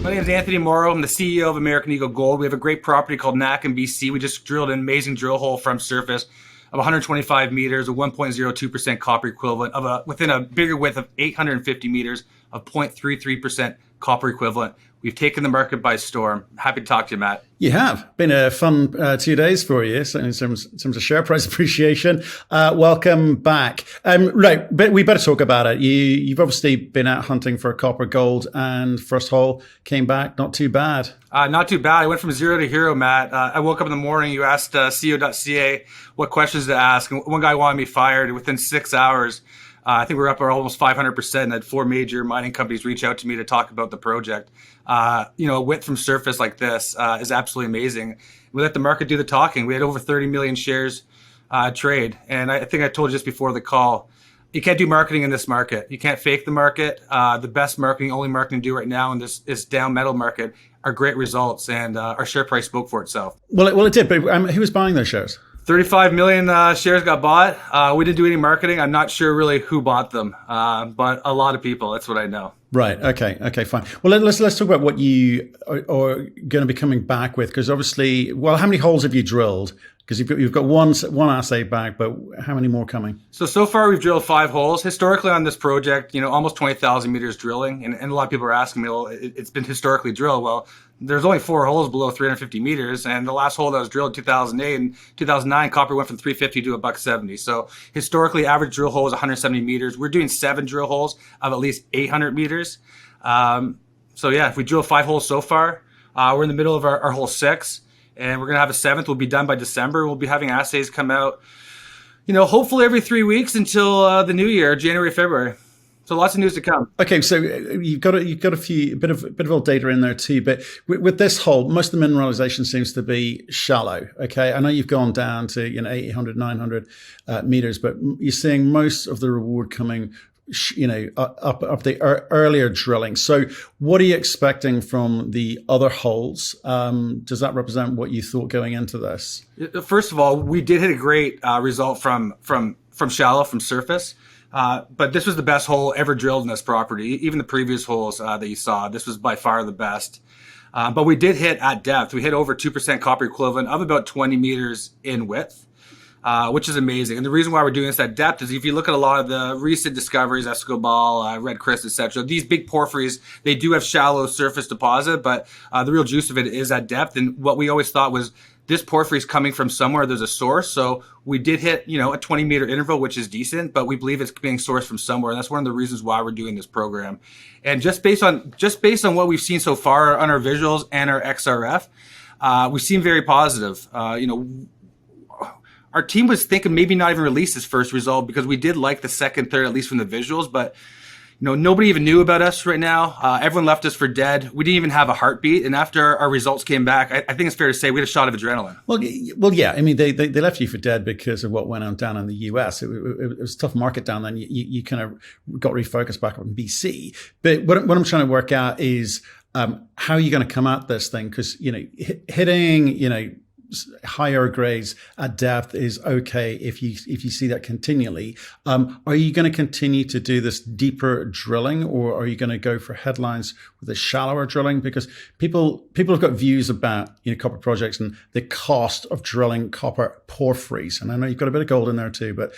My name is Anthony Moreau. I'm the CEO of American Eagle Gold. We have a great property called Knack in BC. We just drilled an amazing drill hole from surface of 125 meters, a 1.02% copper equivalent within a bigger width of 850 meters of 0.33% copper equivalent. We've taken the market by storm. Happy to talk to you, Matt. You have. Been a fun 2 days for you, so in terms of share price appreciation. Welcome back. Right, but we better talk about it. You've obviously been out hunting for copper, gold, and first hole came back not too bad. Not too bad. I went from zero to hero, Matt. I woke up in the morning. You asked CEO.ca what questions to ask. And one guy wanted me fired within 6 hours. I think we're up almost 500%. And had 4 major mining companies reach out to me to talk about the project. A width from surface like this is absolutely amazing. We let the market do the talking. We had over 30 million shares trade. And I think I told you just before the call, you can't do marketing in this market. You can't fake the market. The best marketing, only marketing to do right now in this down metal market are great results. And our share price spoke for itself. Well, it did. But who was buying those shares? 35 million shares got bought. We didn't do any marketing. I'm not sure really who bought them, but a lot of people. That's what I know. Right. Okay. Fine. Well, let's talk about what you are going to be coming back with, because obviously, how many holes have you drilled? Because you've got one assay back, but how many more coming? So far we've drilled 5 holes. Historically on this project, almost 20,000 meters drilling, and a lot of people are asking me, well, it's been historically drilled. Well, there's only 4 holes below 350 meters, and the last hole that was drilled in 2008 and 2009, copper went from 350 to $1.70. So historically, average drill hole is 170 meters. We're doing 7 drill holes of at least 800 meters. If we drill 5 holes so far, we're in the middle of our hole 6. And we're going to have a 7th. We'll be done by December. We'll be having assays come out, hopefully every 3 weeks until the new year, January, February. So lots of news to come. Okay, so you've got a bit of old data in there too. But with this hole, most of the mineralization seems to be shallow. Okay, I know you've gone down to 800, 900 meters, but you're seeing most of the reward coming up the earlier drilling. So what are you expecting from the other holes? Does that represent what you thought going into this? First of all, we did hit a great result from shallow, from surface. But this was the best hole ever drilled in this property. Even the previous holes that you saw, this was by far the best. But we did hit at depth. We hit over 2% copper equivalent of about 20 meters in width. Which is amazing. And the reason why we're doing this at depth is if you look at a lot of the recent discoveries, Escobal, Red Chris, etc., these big porphyries, they do have shallow surface deposit, but the real juice of it is at depth. And what we always thought was this porphyry is coming from somewhere. There's a source. So we did hit, a 20-meter interval, which is decent, but we believe it's being sourced from somewhere. And that's one of the reasons why we're doing this program. And just based on what we've seen so far on our visuals and our XRF, we seem very positive. Our team was thinking maybe not even release this first result because we did like the second, third, at least from the visuals. But, nobody even knew about us right now. Everyone left us for dead. We didn't even have a heartbeat. And after our results came back, I think it's fair to say we had a shot of adrenaline. Well, yeah. I mean, they left you for dead because of what went on down in the US. It was a tough market down then. You kind of got refocused back on BC. But what I'm trying to work out is how are you going to come at this thing? Because, hitting, higher grades at depth is okay if you see that continually. Are you going to continue to do this deeper drilling, or are you going to go for headlines with the shallower drilling? Because people have got views about copper projects and the cost of drilling copper porphyries, and I know you've got a bit of gold in there too, but.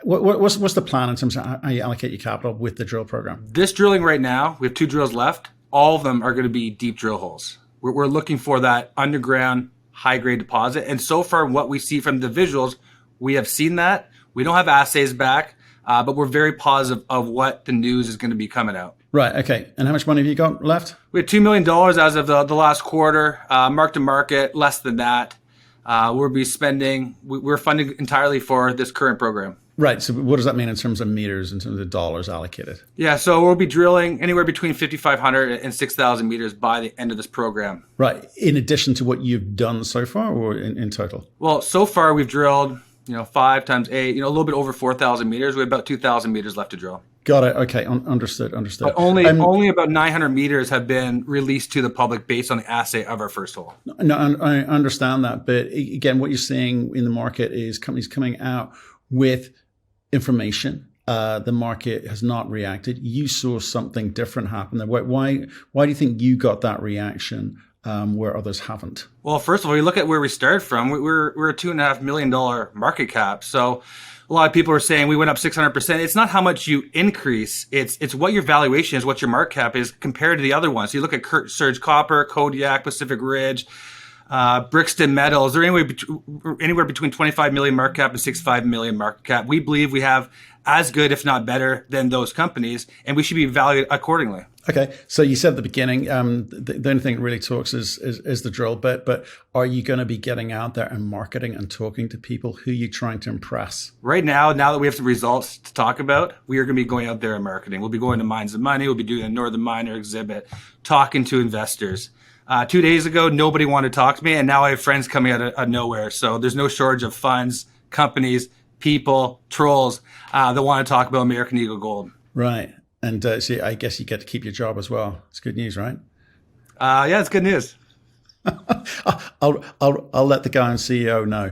What's the plan in terms of how you allocate your capital with the drill program? This drilling right now, we have 2 drills left. All of them are going to be deep drill holes. We're looking for that underground high-grade deposit. And so far, what we see from the visuals, we have seen that. We don't have assays back, but we're very positive of what the news is going to be coming out. Right. Okay. And how much money have you got left? We had $2 million as of the last quarter. Mark to market, less than that. We're funding entirely for this current program. Right. So what does that mean in terms of meters, in terms of dollars allocated? Yeah. So we'll be drilling anywhere between 5,500 and 6,000 meters by the end of this program. Right. In addition to what you've done so far, or in total? Well, so far we've drilled, 5 times 8, a little bit over 4,000 meters. We have about 2,000 meters left to drill. Got it. Okay. Understood. But only about 900 meters have been released to the public based on the assay of our first hole. No, I understand that. But again, what you're seeing in the market is companies coming out with information the market has not reacted. You saw something different happen there. Why do you think you got that reaction where others haven't? Well, first of all, you look at where we started from. We're a $2.5 million market cap. So a lot of people are saying we went up 600%. It's not how much you increase. It's what your valuation is, what your market cap is compared to the other ones. So you look at Surge Copper, Kodiak, Pacific Ridge, Brixton Metals. They're anywhere between 25 million market cap and 65 million market cap. We believe we have as good, if not better, than those companies, and we should be valued accordingly. Okay, so you said at the beginning, the only thing that really talks is the drill bit, but are you going to be getting out there and marketing and talking to people? Who are you trying to impress? Right now that we have some results to talk about, we are going to be going out there and marketing. We'll be going to Mines of Money. We'll be doing a Northern Miner exhibit, talking to investors. 2 days ago, nobody wanted to talk to me, and now I have friends coming out of nowhere. So there's no shortage of funds, companies, people, trolls that want to talk about American Eagle Gold. Right. And so I guess you get to keep your job as well. It's good news, right? Yeah, it's good news. I'll let the guy on CEO know.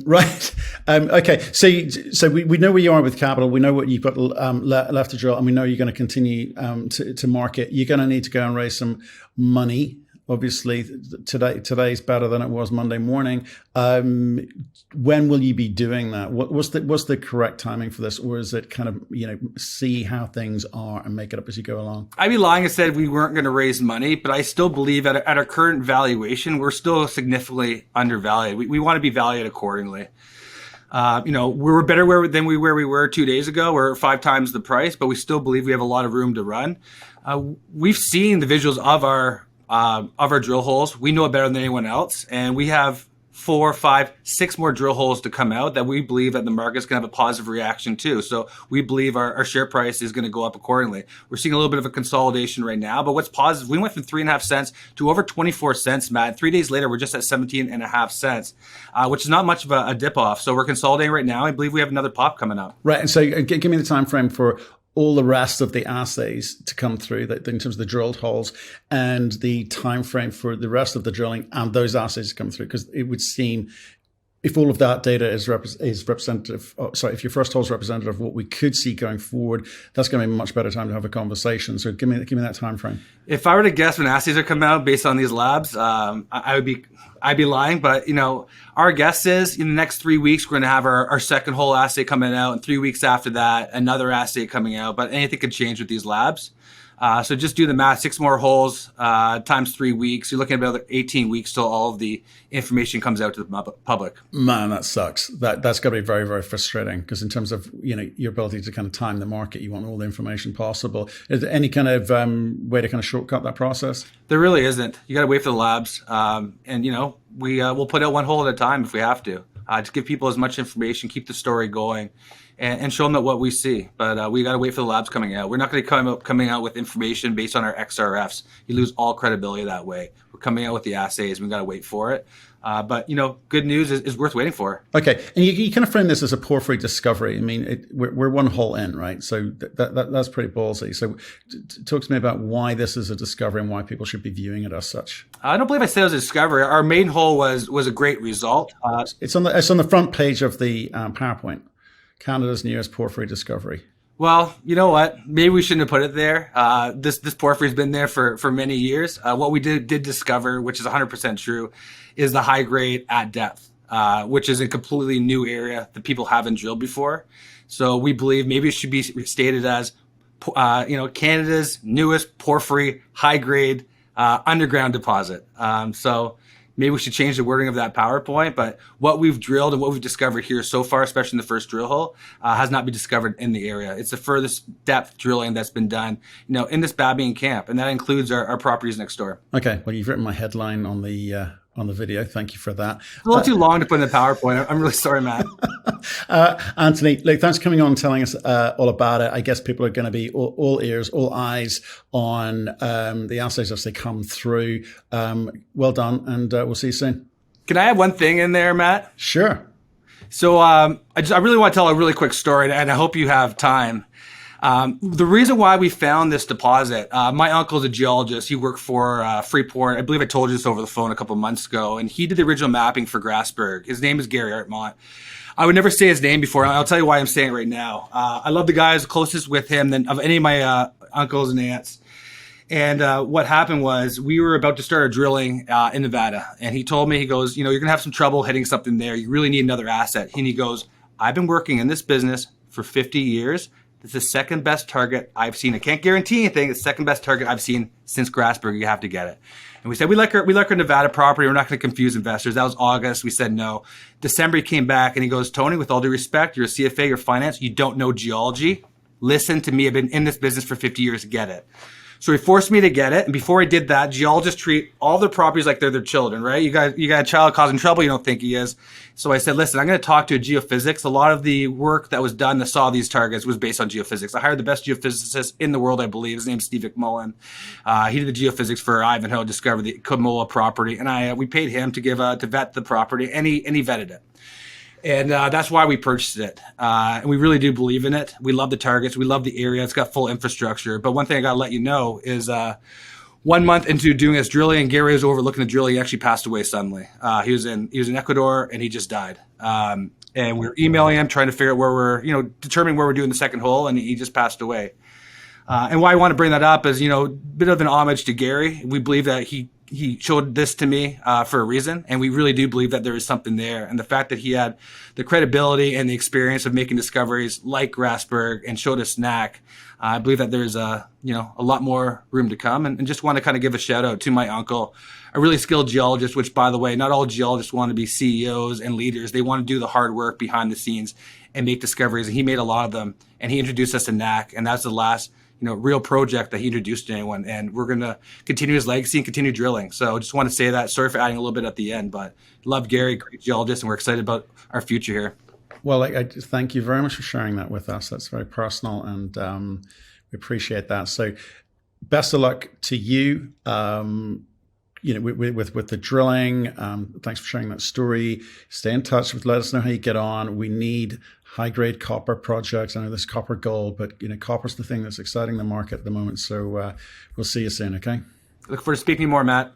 Right. Okay. So we know where you are with capital. We know what you've got left to drill, and we know you're going to continue to market. You're going to need to go and raise some money. Obviously, today's better than it was Monday morning. When will you be doing that? What's the correct timing for this, or is it kind of see how things are and make it up as you go along? I'd be lying if I said we weren't going to raise money, but I still believe at our current valuation, we're still significantly undervalued. We want to be valued accordingly. We're better than we were 2 days ago. We're 5 times the price, but we still believe we have a lot of room to run. We've seen the visuals of our drill holes. We know it better than anyone else, and we have 4, 5, 6 more drill holes to come out that we believe that the market's going to have a positive reaction to. So we believe our share price is going to go up accordingly. We're seeing a little bit of a consolidation right now, but what's positive, we went from 3.5 cents to over 24 cents, Matt. 3 days later, we're just at 17.5 cents, which is not much of a dip off. So we're consolidating right now. I believe we have another pop coming up. Right. And so give me the time frame for all the rest of the assays to come through in terms of the drilled holes, and the time frame for the rest of the drilling and those assays to come through, because it would seem if all of that data is representative, if your first hole is representative of what we could see going forward, that's going to be a much better time to have a conversation. So give me that time frame. If I were to guess when assays are coming out based on these labs, I'd be lying. But our guess is in the next 3 weeks we're going to have our second hole assay coming out, and 3 weeks after that another assay coming out. But anything could change with these labs. So just do the math, 6 more holes times 3 weeks. You're looking at about 18 weeks till all of the information comes out to the public. Man, that sucks. That's got to be very, very frustrating, because in terms of your ability to kind of time the market, you want all the information possible. Is there any kind of way to kind of shortcut that process? There really isn't. You got to wait for the labs, and we'll put out 1 hole at a time if we have to. To give people as much information, keep the story going, and show them that what we see. But we got to wait for the labs coming out. We're not going to coming out with information based on our XRFs. You lose all credibility that way. We're coming out with the assays. We got to wait for it. But good news is worth waiting for. Okay, and you kind of frame this as a porphyry discovery. I mean, we're 1 hole in, right? So that's pretty ballsy. So talk to me about why this is a discovery and why people should be viewing it as such. I don't believe I said it was a discovery. Our main hole was a great result. It's on the front page of the PowerPoint. Canada's newest porphyry discovery. Well, you know what? Maybe we shouldn't have put it there. This porphyry's been there for many years. What we did discover, which is 100% true, is the high grade at depth, which is a completely new area that people haven't drilled before. So we believe maybe it should be stated as, Canada's newest porphyry high grade underground deposit. So maybe we should change the wording of that PowerPoint, but what we've drilled and what we've discovered here so far, especially in the first drill hole, has not been discovered in the area. It's the furthest depth drilling that's been done, in this Babine camp, and that includes our properties next door. Okay, well, you've written my headline on the video. Thank you for that. It's a little too long to put in the PowerPoint. I'm really sorry, Matt. Anthony, look, thanks for coming on and telling us all about it. I guess people are going to be all ears, all eyes on the assays as they come through. Well done, and we'll see you soon. Can I add one thing in there, Matt? Sure. So I really want to tell a really quick story, and I hope you have time. The reason why we found this deposit, my uncle's a geologist. He worked for Freeport. I believe I told you this over the phone a couple of months ago, and he did the original mapping for Grasberg. His name is Gary Artmont. I would never say his name before. I'll tell you why I'm saying it right now. I love the guy. I was closest with him than of any of my uncles and aunts. And what happened was we were about to start our drilling in Nevada. And he told me, he goes, you're going to have some trouble hitting something there. You really need another asset. And he goes, I've been working in this business for 50 years. It's the second best target I've seen. I can't guarantee anything. It's the second best target I've seen since Grasberg. You have to get it. And we said, we like our Nevada property. We're not going to confuse investors. That was August. We said no. December, he came back and he goes, Tony, with all due respect, you're a CFA, you're finance. You don't know geology. Listen to me. I've been in this business for 50 years. Get it. So he forced me to get it. And before I did that, geologists treat all their properties like they're their children, right? You got a child causing trouble, you don't think he is. So I said, listen, I'm going to talk to a geophysics. A lot of the work that was done that saw these targets was based on geophysics. I hired the best geophysicist in the world, I believe. His name's Steve McMullen. He did the geophysics for Ivanhoe, discovered the Kamoa property. And we paid him to vet the property, and he vetted it. And that's why we purchased it. And we really do believe in it. We love the targets. We love the area. It's got full infrastructure. But one thing I got to let you know is 1 month into doing this drilling, Gary was overlooking the drilling. He actually passed away suddenly. He was in Ecuador, and he just died. And we were emailing him, trying to figure out where we're, determining where we're doing the second hole, and he just passed away. And why I want to bring that up is, a bit of an homage to Gary. We believe that he showed this to me for a reason, and we really do believe that there is something there. And the fact that he had the credibility and the experience of making discoveries like Grasberg and showed us knack, I believe that there's a lot more room to come. And just want to kind of give a shout out to my uncle, a really skilled geologist, which, by the way, not all geologists want to be CEOs and leaders. They want to do the hard work behind the scenes and make discoveries. And he made a lot of them, and he introduced us to knack, and that's the last real project that he introduced to anyone. And we're going to continue his legacy and continue drilling. So I just want to say that. Sorry for adding a little bit at the end, but love Gary, great geologist, and we're excited about our future here. Well, I just thank you very much for sharing that with us. That's very personal, and we appreciate that. So best of luck to you. With the drilling. Thanks for sharing that story. Stay in touch let us know how you get on. We need high-grade copper projects. I know this copper gold, but copper's the thing that's exciting the market at the moment. So we'll see you soon, okay? Look forward to speaking more, Matt.